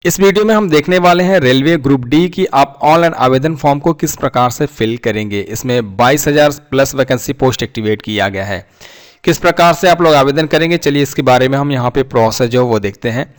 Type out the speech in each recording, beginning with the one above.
इस वीडियो में हम देखने वाले हैं रेलवे ग्रुप डी की आप ऑनलाइन आवेदन फॉर्म को किस प्रकार से फिल करेंगे। इसमें 22,000 प्लस वैकेंसी पोस्ट एक्टिवेट किया गया है। किस प्रकार से आप लोग आवेदन करेंगे, चलिए इसके बारे में हम यहाँ पे प्रोसेस जो वो देखते हैं।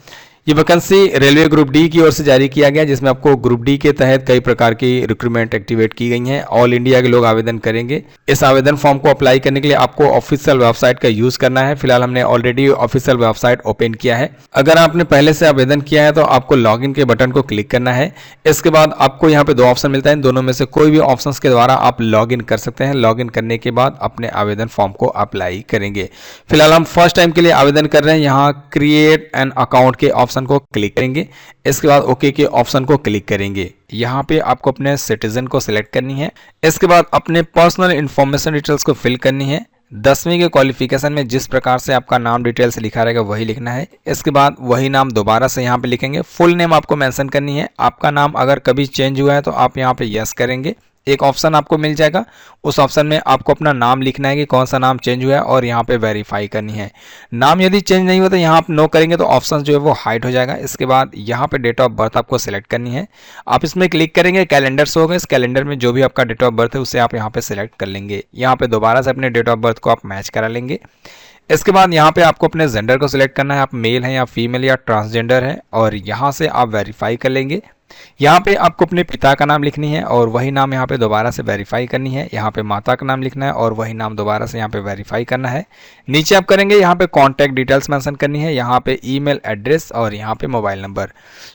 ये वैकेंसी रेलवे ग्रुप डी की ओर से जारी किया गया, जिसमें आपको ग्रुप डी के तहत कई प्रकार की रिक्रूटमेंट एक्टिवेट की गई हैं। ऑल इंडिया के लोग आवेदन करेंगे। इस आवेदन फॉर्म को अप्लाई करने के लिए आपको ऑफिशियल वेबसाइट का यूज करना है। फिलहाल हमने ऑलरेडी ऑफिशियल वेबसाइट ओपन किया है। अगर आपने पहले से आवेदन किया है तो आपको लॉग इन के बटन को क्लिक करना है। इसके बाद आपको यहाँ पे दो ऑप्शन मिलता है, इन दोनों में से कोई भी ऑप्शन के द्वारा आप लॉग इन कर सकते हैं। लॉग इन करने के बाद अपने आवेदन फॉर्म को अप्लाई करेंगे। फिलहाल हम फर्स्ट टाइम के लिए आवेदन कर रहे हैं। यहाँ क्रिएट एन अकाउंट के ऑप्शन को क्लिक करेंगे। इसके बाद ओके के ऑप्शन को क्लिक करेंगे। यहाँ पे आपको अपने सिटीजन को सिलेक्ट करनी है। इसके बाद अपने पर्सनल इंफॉर्मेशन डिटेल्स को फिल करनी है। 10वीं के क्वालिफिकेशन में जिस प्रकार से आपका नाम डिटेल्स लिखा रहेगा वही लिखना है। इसके बाद वही नाम दोबारा से यहाँ पे लिखेंगे। फुल नेम आपको मेंशन करनी है। आपका नाम अगर कभी चेंज हुआ है तो आप यहाँ पे यस करेंगे। एक ऑप्शन आपको मिल जाएगा, उस ऑप्शन में आपको अपना नाम लिखना है कि कौन सा नाम चेंज हुआ है और यहाँ पे वेरीफाई करनी है। नाम यदि चेंज नहीं हुआ तो यहाँ आप नो करेंगे तो ऑप्शन जो है वो हाइड हो जाएगा। इसके बाद यहाँ पे डेट ऑफ बर्थ आपको सिलेक्ट करनी है। आप इसमें क्लिक करेंगे, कैलेंडर शो होगा। इस कैलेंडर में जो भी आपका डेट ऑफ बर्थ है उसे आप यहाँ पे सिलेक्ट कर लेंगे। यहाँ पे दोबारा से अपने डेट ऑफ बर्थ को आप मैच करा लेंगे। इसके बाद यहाँ पे आपको अपने जेंडर को सिलेक्ट करना है, आप मेल हैं या फीमेल या ट्रांसजेंडर है, और यहाँ से आप वेरीफाई कर लेंगे। यहाँ पे आपको अपने पिता का नाम लिखनी है और वही नाम यहाँ पे दोबारा से वेरीफाई करनी है। यहाँ पे माता का नाम लिखना है और वही नाम दोबारा से यहाँ पे वेरीफाई करना है। नीचे आप करेंगे, यहाँ पे कॉन्टैक्ट डिटेल्स मेंशन करनी है। यहाँ पे ईमेल एड्रेस और यहाँ पे मोबाइल नंबर,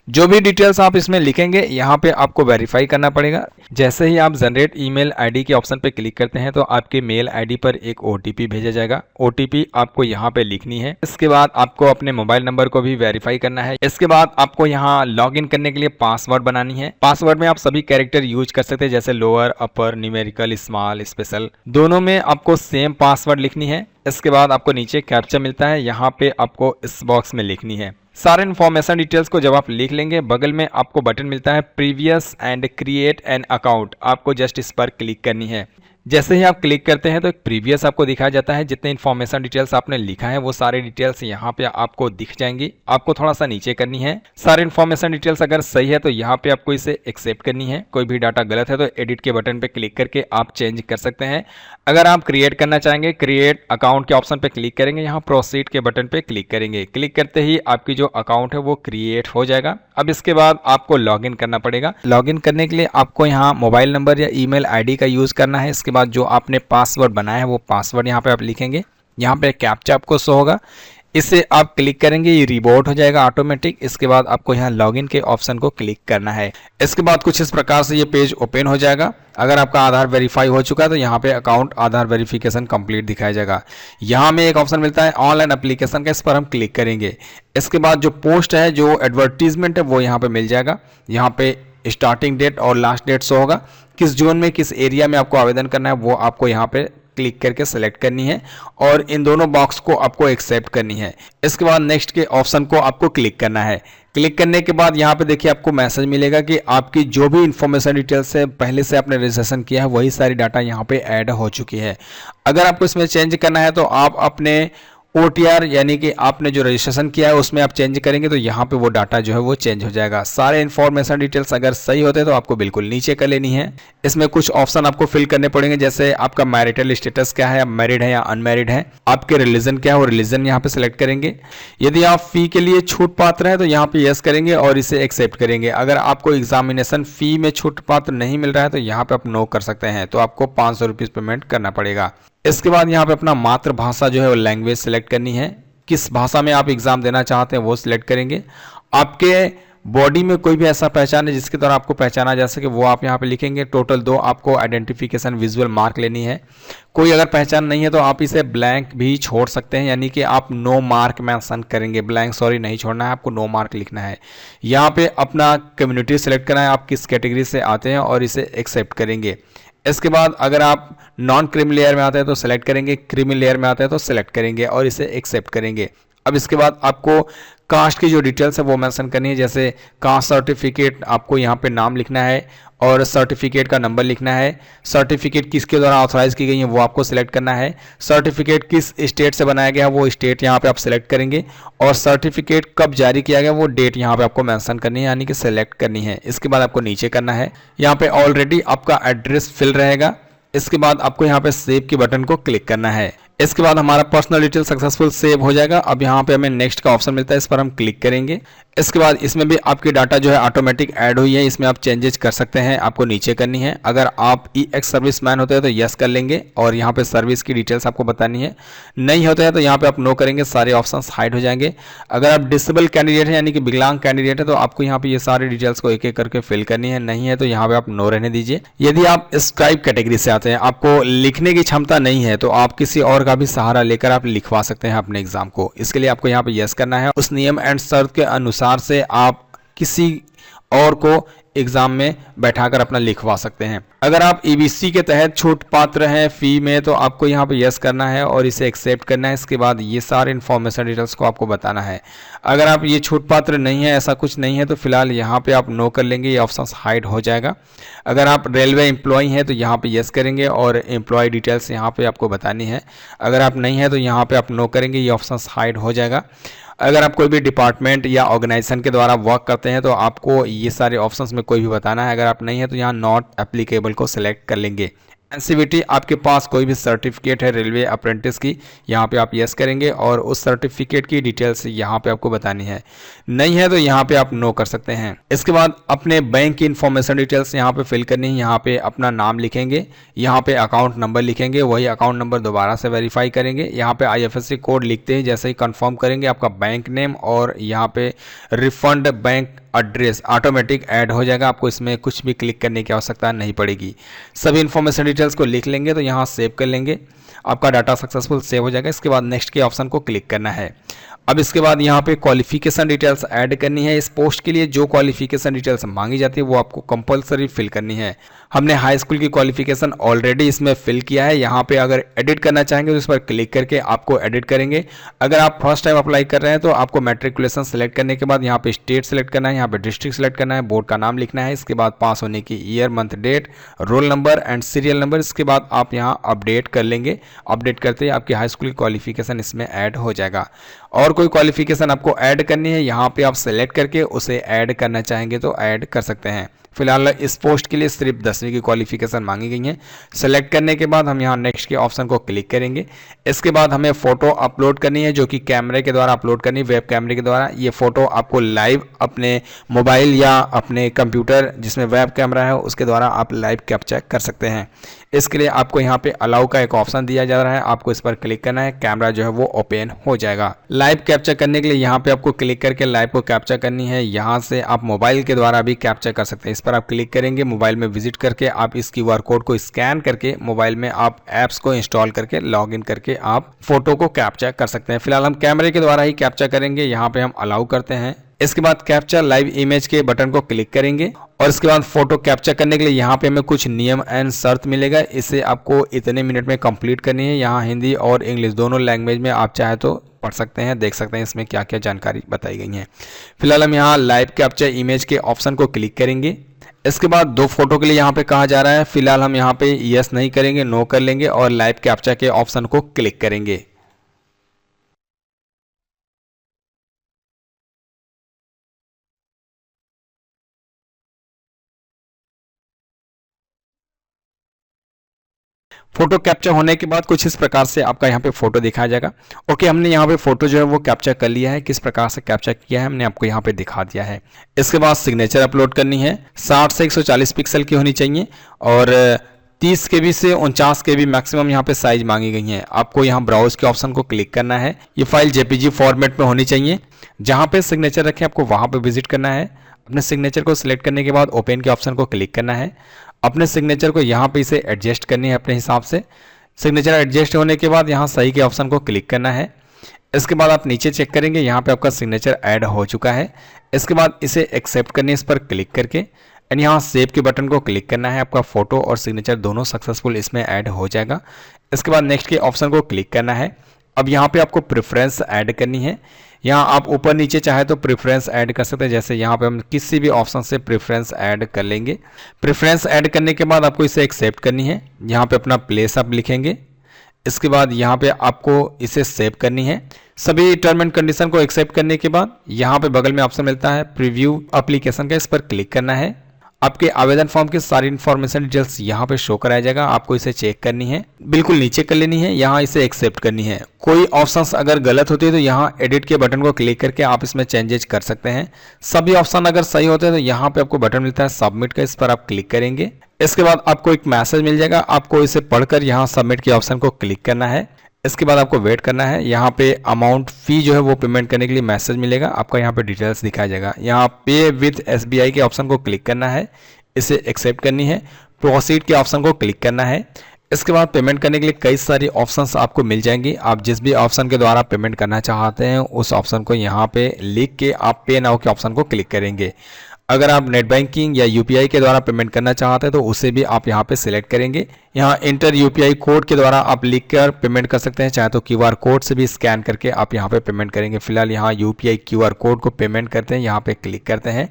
जो भी डिटेल्स आप इसमें लिखेंगे यहाँ पे आपको वेरीफाई करना पड़ेगा। जैसे ही आप जनरेट ईमेल आईडी के ऑप्शन पे क्लिक करते हैं तो आपके मेल आईडी पर एक OTP भेजा जाएगा। OTP आपको यहाँ पे लिखनी है। इसके बाद आपको अपने मोबाइल नंबर को भी वेरीफाई करना है। इसके बाद आपको यहाँ लॉग इन करने के लिए पासवर्ड बनानी है। पासवर्ड में आप सभी कैरेक्टर यूज कर सकते हैं, जैसे लोअर, अपर, न्यूमेरिकल, स्मॉल, स्पेशल, दोनों में आपको सेम पासवर्ड लिखनी है। इसके बाद आपको नीचे कैप्चा मिलता है, यहाँ पे आपको इस बॉक्स में लिखनी है। सारे इन्फॉर्मेशन डिटेल्स को जब आप लिख लेंगे, बगल में आपको बटन मिलता है previous and create an account. आपको जस्ट इस पर क्लिक करनी है। जैसे ही आप क्लिक करते हैं तो एक प्रीवियस आपको दिखाया जाता है। जितने इन्फॉर्मेशन डिटेल्स आपने लिखा है वो सारे डिटेल्स यहाँ पे आपको दिख जाएंगी। आपको थोड़ा सा नीचे करनी है। सारे इन्फॉर्मेशन डिटेल्स अगर सही है तो यहाँ पे आपको इसे एक्सेप्ट करनी है। कोई भी डाटा गलत है तो एडिट के बटन पे क्लिक करके आप चेंज कर सकते हैं। अगर आप क्रिएट करना चाहेंगे, क्रिएट अकाउंट के ऑप्शन पे क्लिक करेंगे, यहाँ प्रोसीड के बटन पे क्लिक करेंगे। क्लिक करते ही आपकी जो अकाउंट है वो क्रिएट हो जाएगा। अब इसके बाद आपको लॉग इन करना पड़ेगा। लॉग इन करने के लिए आपको यहाँ मोबाइल नंबर या ईमेल आईडी का यूज करना है। इसके बाद जो आपने पासवर्ड बनाया है वो पासवर्ड यहाँ पे आप लिखेंगे। यहाँ पे कैप्चा आपको शो होगा, इसे आप क्लिक करेंगे, ये रिबोट हो जाएगा ऑटोमेटिक। इसके बाद आपको यहाँ लॉगिन के ऑप्शन को क्लिक करना है। इसके बाद कुछ इस प्रकार से ये पेज ओपन हो जाएगा। अगर आपका आधार वेरीफाई हो चुका है तो यहाँ पे अकाउंट आधार वेरिफिकेशन कंप्लीट दिखाया जाएगा। यहाँ में एक ऑप्शन मिलता है ऑनलाइन एप्लीकेशन का, इस पर हम क्लिक करेंगे। इसके बाद जो पोस्ट है, जो एडवर्टीजमेंट है वो यहाँ पे मिल जाएगा। यहाँ पे स्टार्टिंग डेट और लास्ट डेट शो होगा। किस जोन में, किस एरिया में आपको आवेदन करना है वो आपको यहाँ पे क्लिक करके सेलेक्ट करनी है और इन दोनों बॉक्स को आपको एक्सेप्ट करनी है। इसके बाद नेक्स्ट के ऑप्शन को आपको क्लिक करना है। क्लिक करने के बाद यहाँ पे देखिए आपको मैसेज मिलेगा कि आपकी जो भी इंफॉर्मेशन डिटेल्स है, पहले से आपने रजिस्ट्रेशन किया है, वही सारी डाटा यहाँ पे ऐड हो चुकी है। अगर आपको इसमें चेंज करना है तो आप अपने OTR यानी कि आपने जो रजिस्ट्रेशन किया है उसमें आप चेंज करेंगे तो यहाँ पे वो डाटा जो है वो चेंज हो जाएगा। सारे इन्फॉर्मेशन डिटेल्स अगर सही होते हैं तो आपको बिल्कुल नीचे कर लेनी है। इसमें कुछ ऑप्शन आपको फिल करने पड़ेंगे, जैसे आपका मैरिटल स्टेटस क्या है, आप मैरिड है या अनमैरिड है, आपके रिलीजन क्या है वो रिलीजन यहाँ पे सिलेक्ट करेंगे। यदि आप फी के लिए छूट पात्र है तो यहाँ पे यस करेंगे और इसे एक्सेप्ट करेंगे। अगर आपको एग्जामिनेशन फी में छूट पात्र नहीं मिल रहा है तो यहाँ पे आप नो कर सकते हैं, तो आपको 500 रुपीज पेमेंट करना पड़ेगा। इसके बाद यहाँ पे अपना मातृभाषा जो है वो लैंग्वेज सिलेक्ट करनी है। किस भाषा में आप एग्जाम देना चाहते हैं वो सिलेक्ट करेंगे। आपके बॉडी में कोई भी ऐसा पहचान है जिसके द्वारा आपको पहचाना जा सके वो आप यहाँ पे लिखेंगे। टोटल 2 आपको आइडेंटिफिकेशन विजुअल मार्क लेनी है। कोई अगर पहचान नहीं है तो आप इसे ब्लैंक भी छोड़ सकते हैं, यानी कि आप नो मार्क मेंशन करेंगे। ब्लैंक सॉरी नहीं छोड़ना है, आपको नो मार्क लिखना है। यहाँ पे अपना कम्युनिटी सिलेक्ट करना है, आप किस कैटेगरी से आते हैं और इसे एक्सेप्ट करेंगे। इसके बाद अगर आप नॉन क्रीमी लेयर में आते हैं तो सिलेक्ट करेंगे, क्रीमी लेयर में आते हैं तो सिलेक्ट करेंगे और इसे एक्सेप्ट करेंगे। अब इसके बाद आपको कास्ट की जो डिटेल्स है वो मेंशन करनी है, जैसे कास्ट सर्टिफिकेट आपको यहाँ पे नाम लिखना है और सर्टिफिकेट का नंबर लिखना है। सर्टिफिकेट किसके द्वारा ऑथराइज की गई है वो आपको सिलेक्ट करना है। सर्टिफिकेट किस स्टेट से बनाया गया है वो स्टेट यहाँ पे आप सिलेक्ट करेंगे, और सर्टिफिकेट कब जारी किया गया वो डेट यहाँ पे आपको मेंशन करनी है, यानी कि सिलेक्ट करनी है। इसके बाद आपको नीचे करना है, यहाँ पे ऑलरेडी आपका एड्रेस फिल रहेगा। इसके बाद आपको यहाँ पे सेव के बटन को क्लिक करना है। इसके बाद हमारा पर्सनल डिटेल सक्सेसफुल सेव हो जाएगा। अब यहाँ पे हमें नेक्स्ट का ऑप्शन मिलता है, इस पर हम क्लिक करेंगे। इसके बाद इसमें भी आपकी डाटा जो है ऑटोमेटिक ऐड हुई है, इसमें आप चेंजेस कर सकते हैं, आपको नीचे करनी है। अगर आप EX सर्विसमैन होते हैं तो यस कर लेंगे और यहाँ पे सर्विस की डिटेल्स आपको बतानी है। नहीं होते हैं तो यहाँ पे आप नो करेंगे, सारे ऑप्शंस हाइड हो जाएंगे। अगर आप डिसेबल कैंडिडेट है यानी कि विकलांग कैंडिडेट है तो आपको यहाँ पे ये सारी डिटेल्स को एक एक करके फिल करनी है। नहीं है तो यहाँ पे आप नो रहने दीजिए। यदि आप स्क्राइब कैटेगरी से आते हैं, आपको लिखने की क्षमता नहीं है, तो आप किसी और का भी सहारा लेकर आप लिखवा सकते हैं अपने एग्जाम को। इसके लिए आपको यहाँ पे यस करना है। उस नियम एंड शर्त के अनुसार से आप किसी और को एग्जाम में बैठाकर अपना लिखवा सकते हैं। अगर आप EBC के तहत छूट पात्र हैं फी में, तो आपको यहाँ पे यस करना है और इसे एक्सेप्ट करना है। इसके बाद ये सारे इन्फॉर्मेशन डिटेल्स को आपको बताना है। अगर आप ये छूट पात्र नहीं है, ऐसा कुछ नहीं है, तो फिलहाल यहाँ पे आप नो कर लेंगे, ये ऑप्शन हाइड हो जाएगा। अगर आप रेलवे एम्प्लॉय हैं तो यहाँ पे यस करेंगे और एम्प्लॉय डिटेल्स यहाँ पे आपको बतानी है। अगर आप नहीं है तो यहाँ पे आप नो करेंगे, ये ऑप्शन हाइड हो जाएगा। अगर आप कोई भी डिपार्टमेंट या ऑर्गेनाइजेशन के द्वारा वर्क करते हैं तो आपको ये सारे ऑप्शंस में कोई भी बताना है। अगर आप नहीं है तो यहाँ नॉट एप्लीकेबल को सिलेक्ट कर लेंगे। एनसीवीटी आपके पास कोई भी सर्टिफिकेट है रेलवे अप्रेंटिस की, यहाँ पे आप यस करेंगे और उस सर्टिफिकेट की डिटेल्स यहाँ पे आपको बतानी है। नहीं है तो यहाँ पे आप नो कर सकते हैं। इसके बाद अपने बैंक की इन्फॉर्मेशन डिटेल्स यहाँ पे फिल करनी है। यहाँ पे अपना नाम लिखेंगे, यहाँ पे अकाउंट नंबर लिखेंगे, वही अकाउंट नंबर दोबारा से वेरीफाई करेंगे। यहाँ पे IFSC कोड लिखते ही जैसे ही कंफर्म करेंगे आपका बैंक नेम और यहाँ पे refund bank address automatic add हो जाएगा। आपको इसमें कुछ भी क्लिक करने की आवश्यकता नहीं पड़ेगी। सभी इन्फॉर्मेशन डिटेल्स को लिख लेंगे तो यहाँ सेव कर लेंगे, आपका डाटा सक्सेसफुल सेव हो जाएगा। इसके बाद नेक्स्ट के ऑप्शन को क्लिक करना है। अब इसके बाद यहाँ पे क्वालिफिकेशन डिटेल्स ऐड करनी है। इस पोस्ट के लिए जो क्वालिफिकेशन डिटेल्स मांगी जाती है वो आपको कंपलसरी फिल करनी है। हमने हाई स्कूल की क्वालिफिकेशन ऑलरेडी इसमें फिल किया है। यहाँ पे अगर एडिट करना चाहेंगे तो इस पर क्लिक करके आपको एडिट करेंगे। अगर आप फर्स्ट टाइम अप्लाई कर रहे हैं तो आपको मैट्रिकुलेशन सेलेक्ट करने के बाद यहाँ पे स्टेट सेलेक्ट करना है, यहाँ पे डिस्ट्रिक्ट सेलेक्ट करना है, बोर्ड का नाम लिखना है। इसके बाद पास होने की year, month, date, roll number and serial number. इसके बाद आप यहाँ अपडेट कर लेंगे। अपडेट करते ही आपकी हाई स्कूल की क्वालिफिकेशन इसमें ऐड हो जाएगा। और कोई क्वालिफिकेशन आपको ऐड करनी है, यहाँ पे आप सेलेक्ट करके उसे ऐड करना चाहेंगे तो ऐड कर सकते हैं। फिलहाल इस पोस्ट के लिए सिर्फ 10वीं की क्वालिफिकेशन मांगी गई है। सेलेक्ट करने के बाद हम यहाँ नेक्स्ट के ऑप्शन को क्लिक करेंगे। इसके बाद हमें फोटो अपलोड करनी है, जो कि कैमरे के द्वारा अपलोड करनी है, वेब कैमरे के द्वारा। ये फोटो आपको लाइव अपने मोबाइल या अपने कंप्यूटर जिसमें वेब कैमरा है उसके द्वारा आप लाइव कैप्चर कर सकते हैं। इसके लिए आपको यहाँ पे अलाउ का एक ऑप्शन दिया जा रहा है, आपको इस पर क्लिक करना है। कैमरा जो है वो ओपन हो जाएगा। लाइव कैप्चर करने के लिए यहाँ पे आपको क्लिक करके लाइव को कैप्चर करनी है। यहाँ से आप मोबाइल के द्वारा भी कैप्चर कर सकते हैं। इस पर आप क्लिक करेंगे, मोबाइल में विजिट करके आप इस QR कोड को स्कैन करके मोबाइल में आप ऐप्स को इंस्टॉल करके लॉगिन करके आप फोटो को कैप्चर कर सकते हैं। फिलहाल हम कैमरे के द्वारा ही कैप्चर करेंगे, यहाँ पे हम अलाउ करते हैं। इसके बाद कैप्चर लाइव इमेज के बटन को क्लिक करेंगे और इसके बाद फोटो कैप्चर करने के लिए यहाँ पे हमें कुछ नियम एंड शर्त मिलेगा। इसे आपको इतने मिनट में कंप्लीट करनी है। यहाँ हिंदी और इंग्लिश दोनों लैंग्वेज में आप चाहे तो पढ़ सकते हैं, देख सकते हैं इसमें क्या क्या जानकारी बताई गई है। फिलहाल हम यहाँ लाइव कैप्चर इमेज के ऑप्शन को क्लिक करेंगे। इसके बाद 2 फोटो के लिए यहाँ पे कहा जा रहा है। फिलहाल हम यहाँ पे यस नहीं करेंगे, नो कर लेंगे और लाइव कैप्चर के ऑप्शन को क्लिक करेंगे। फोटो कैप्चर होने के बाद कुछ इस प्रकार से आपका यहाँ पे फोटो दिखाया जाएगा। ओके, हमने यहाँ पे फोटो जो है वो कैप्चर कर लिया है। किस प्रकार से कैप्चर किया है हमने आपको यहाँ पे दिखा दिया है। इसके बाद सिग्नेचर अपलोड करनी है। 60 से 140 पिक्सल की होनी चाहिए और 30 KB से 49 KB मैक्सिमम यहाँ पे साइज मांगी गई है। आपको यहाँ ब्राउज के ऑप्शन को क्लिक करना है। ये फाइल JPG फॉर्मेट में होनी चाहिए। जहाँ पे सिग्नेचर रखें आपको वहाँ पे विजिट करना है। अपने सिग्नेचर को सिलेक्ट करने के बाद ओपन के ऑप्शन को क्लिक करना है। अपने सिग्नेचर को यहाँ पे इसे एडजस्ट करनी है अपने हिसाब से। सिग्नेचर एडजस्ट होने के बाद यहाँ सही के ऑप्शन को क्लिक करना है। इसके बाद आप नीचे चेक करेंगे, यहाँ पे आपका सिग्नेचर ऐड हो चुका है। इसके बाद इसे एक्सेप्ट करनी है इस पर क्लिक करके एंड यहाँ सेव के बटन को क्लिक करना है। आपका फोटो और सिग्नेचर दोनों सक्सेसफुल इसमें ऐड हो जाएगा। इसके बाद नेक्स्ट के ऑप्शन को क्लिक करना है। अब यहाँ पे आपको प्रेफरेंस ऐड करनी है। यहाँ आप ऊपर नीचे चाहे तो प्रेफरेंस ऐड कर सकते हैं। जैसे यहाँ पे हम किसी भी ऑप्शन से प्रेफरेंस ऐड कर लेंगे। प्रेफरेंस ऐड करने के बाद आपको इसे एक्सेप्ट करनी है। यहाँ पे अपना प्लेस आप लिखेंगे। इसके बाद यहाँ पे आपको इसे सेव करनी है। सभी टर्म एंड कंडीशन को एक्सेप्ट करने के बाद यहाँ पे बगल में ऑप्शन मिलता है प्रीव्यू एप्लीकेशन का, इस पर क्लिक करना है। आपके आवेदन फॉर्म की सारी इन्फॉर्मेशन डिटेल्स यहाँ पे शो कराया जाएगा। आपको इसे चेक करनी है, बिल्कुल नीचे कर लेनी है, यहाँ इसे एक्सेप्ट करनी है। कोई ऑप्शंस अगर गलत होते हैं तो यहाँ एडिट के बटन को क्लिक करके आप इसमें चेंजेस कर सकते हैं। सभी ऑप्शन अगर सही होते हैं तो यहाँ पे आपको बटन मिलता है सबमिट का, इस पर आप क्लिक करेंगे। इसके बाद आपको एक मैसेज मिल जाएगा, आपको इसे पढ़कर यहाँ सबमिट के ऑप्शन को क्लिक करना है। इसके बाद आपको वेट करना है। यहाँ पे अमाउंट फी जो है वो पेमेंट करने के लिए मैसेज मिलेगा, आपका यहाँ पे डिटेल्स दिखाया जाएगा। यहाँ पे विद SBI के ऑप्शन को क्लिक करना है, इसे एक्सेप्ट करनी है। प्रोसीड के ऑप्शन को क्लिक करना है। इसके बाद पेमेंट करने के लिए कई सारी ऑप्शंस आपको मिल जाएंगी। आप जिस भी ऑप्शन के द्वारा पेमेंट करना चाहते हैं उस ऑप्शन को यहाँ पे लिख के आप पे नाउ के ऑप्शन को क्लिक करेंगे। अगर आप नेट बैंकिंग या UPI के द्वारा पेमेंट करना चाहते हैं तो उसे भी आप यहाँ पे सिलेक्ट करेंगे। यहाँ इंटर UPI कोड के द्वारा आप लिख कर पेमेंट कर सकते हैं, चाहे तो QR कोड से भी स्कैन करके आप यहाँ पे पेमेंट करेंगे। फिलहाल यहाँ UPI QR कोड को पेमेंट करते हैं, यहाँ पे क्लिक करते हैं।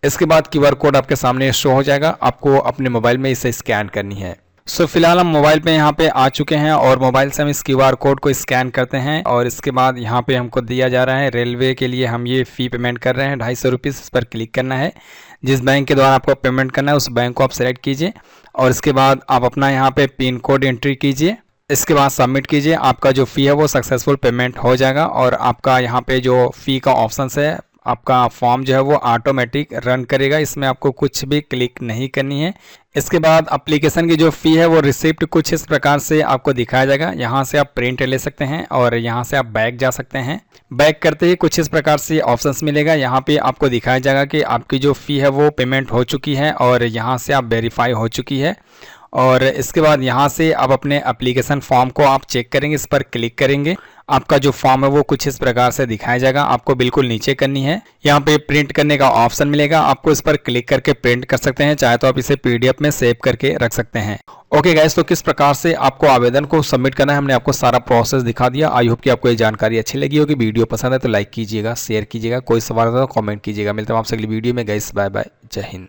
इसके बाद QR कोड आपके सामने शो हो जाएगा, आपको अपने मोबाइल में इसे स्कैन करनी है। फिलहाल हम मोबाइल पे यहाँ पे आ चुके हैं और मोबाइल से हम इस QR कोड को स्कैन करते हैं और इसके बाद यहाँ पे हमको दिया जा रहा है रेलवे के लिए हम ये फ़ी पेमेंट कर रहे हैं 250 रुपीज़। इस पर क्लिक करना है। जिस बैंक के द्वारा आपको पेमेंट करना है उस बैंक को आप सेलेक्ट कीजिए और इसके बाद आप अपना यहाँ पे पिन कोड एंट्री कीजिए। इसके बाद सबमिट कीजिए। आपका जो फ़ी है वो सक्सेसफुल पेमेंट हो जाएगा और आपका यहाँ पे जो फ़ी का ऑप्शन है, आपका फॉर्म जो है वो ऑटोमेटिक रन करेगा, इसमें आपको कुछ भी क्लिक नहीं करनी है। इसके बाद एप्लीकेशन की जो फ़ी है वो रिसिप्ट कुछ इस प्रकार से आपको दिखाया जाएगा। यहाँ से आप प्रिंट ले सकते हैं और यहाँ से आप बैक जा सकते हैं। बैक करते ही कुछ इस प्रकार से ऑप्शंस मिलेगा। यहाँ पे आपको दिखाया जाएगा कि आपकी जो फ़ी है वो पेमेंट हो चुकी है और यहाँ से आप वेरीफाई हो चुकी है। और इसके बाद यहाँ से आप अपने एप्लीकेशन फॉर्म को आप चेक करेंगे, इस पर क्लिक करेंगे। आपका जो फॉर्म है वो कुछ इस प्रकार से दिखाया जाएगा, आपको बिल्कुल नीचे करनी है। यहाँ पे प्रिंट करने का ऑप्शन मिलेगा, आपको इस पर क्लिक करके प्रिंट कर सकते हैं, चाहे तो आप इसे PDF में सेव करके रख सकते हैं। ओके गाइस, तो किस प्रकार से आपको आवेदन को सबमिट करना है हमने आपको सारा प्रोसेस दिखा दिया। आई होप कि आपको ये जानकारी अच्छी लगी होगी। वीडियो पसंद है तो लाइक कीजिएगा, शेयर कीजिएगा, कोई सवाल हो तो कॉमेंट कीजिएगा। मिलता हूँ आपसे अगली वीडियो में। गाइस बाय बाय, जय हिंद।